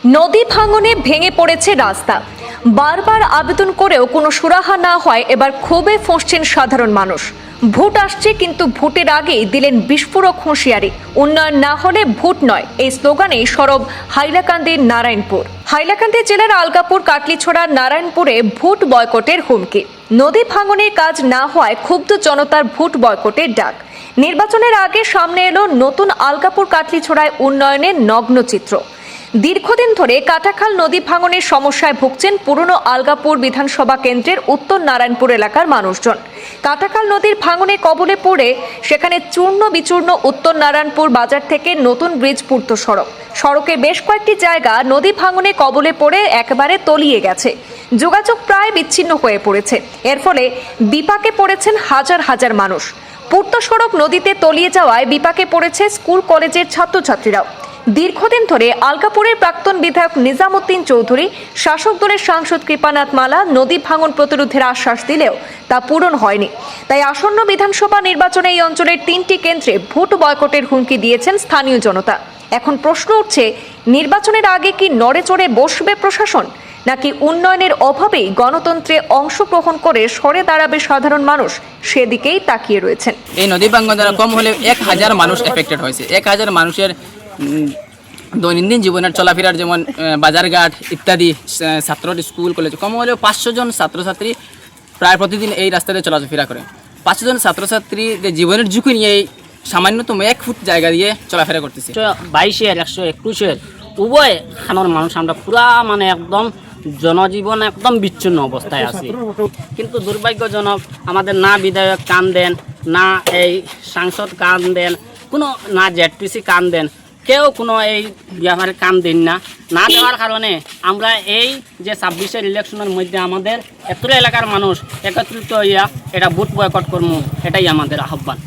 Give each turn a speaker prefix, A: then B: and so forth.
A: নদী ভাঙনে ভেঙে পড়েছে রাস্তা। বারবার আবেদন করেও কোনো সুরাহা না হয় এবার ক্ষোভে ফুঁসছেন সাধারণ মানুষ। ভোট আসছে, কিন্তু ভোটের আগেই দিলেন বিস্ফোরক হুঁশিয়ারি। উন্নয়ন না হলে ভোট নয়, এই স্লোগানেই সরব হাইলাকান্দির নারায়ণপুর। হাইলাকান্দি জেলার আলগাপুর, কাটলিছড়া, নারায়ণপুরে ভোট বয়কটের হুমকি। নদী ভাঙনের কাজ না হওয়ায় ক্ষুব্ধ জনতার ভোট বয়কটের ডাক। নির্বাচনের আগে সামনে এলো নতুন আলগাপুর কাটলিছড়ায় উন্নয়নের নগ্ন চিত্র। দীর্ঘদিন ধরে কাটাখাল নদী ভাঙনের সমস্যায় ভুগছেন পুরনো আলগাপুর বিধানসভা কেন্দ্রের উত্তর নারায়ণপুর এলাকার মানুষজন। কাটাখাল নদীর ভাঙনে কবলে পড়ে সেখানে চূর্ণ বিচূর্ণ উত্তর নারায়ণপুর বাজার থেকে নতুন ব্রিজ পূর্ত সড়কে বেশ কয়েকটি জায়গা নদী ভাঙনে কবলে পড়ে একেবারে তলিয়ে গেছে। যোগাযোগ প্রায় বিচ্ছিন্ন হয়ে পড়েছে। এর ফলে বিপাকে পড়েছেন হাজার হাজার মানুষ। পূর্ত সড়ক নদীতে তলিয়ে যাওয়ায় বিপাকে পড়েছে স্কুল কলেজের ছাত্রছাত্রীরাও। দীর্ঘদিন ধরে আলগাপুরের প্রাক্তন বিধায়ক নিজামুদ্দিন চৌধুরী, শাসক দলের সাংসদ কৃপানাথ মালা নদী ভাঙন প্রতিরোধের আশ্বাস দিলেও তা পূরণ হয়নি। তাই আসন্ন বিধানসভা নির্বাচনে এই অঞ্চলের 3টি কেন্দ্রে ভোট বয়কটের হুমকি দিয়েছেন স্থানীয় জনতা। এখন প্রশ্ন উঠছে, নির্বাচনের আগে কি নড়ে চড়ে বসবে প্রশাসন, নাকি উন্নয়নের অভাবেই গণতন্ত্রে অংশগ্রহণ করে সরে দাঁড়াবে সাধারণ মানুষ? সেদিকেই তাকিয়ে রয়েছেন।
B: এই নদী ভাঙন দ্বারা কম হলে 1000 মানুষ এফেক্টেড হয়েছে। 1000 মানুষের দৈনন্দিন জীবনের চলাফেরার, যেমন বাজারঘাট ইত্যাদি, ছাত্র স্কুল কলেজ, কম হলেও 500 জন ছাত্রছাত্রী প্রায় প্রতিদিন এই রাস্তাতে চলাফেরা করে। 500 জন ছাত্রছাত্রী জীবনের ঝুঁকি নিয়ে এই সামান্যতম 1 ফুট জায়গা দিয়ে চলাফেরা করতেছে।
C: 122-এর 121-এর উভয় খানোর মানুষ আমরা পুরা একদম জনজীবন একদম বিচ্ছিন্ন অবস্থায় আছি। কিন্তু দুর্ভাগ্যজনক, আমাদের না বিধায়ক কান দেন, না এই সাংসদ কান দেন, কোনো না জেডপিসি কান দেন, কেউ কোনো এই ব্যাপারে কান দেন না দেওয়ার কারণে আমরা এই যে 26-এর ইলেকশনের মধ্যে আমাদের এত এলাকার মানুষ একত্রিত হইয়া এটা ভোট বয়কট করবো, এটাই আমাদের আহ্বান।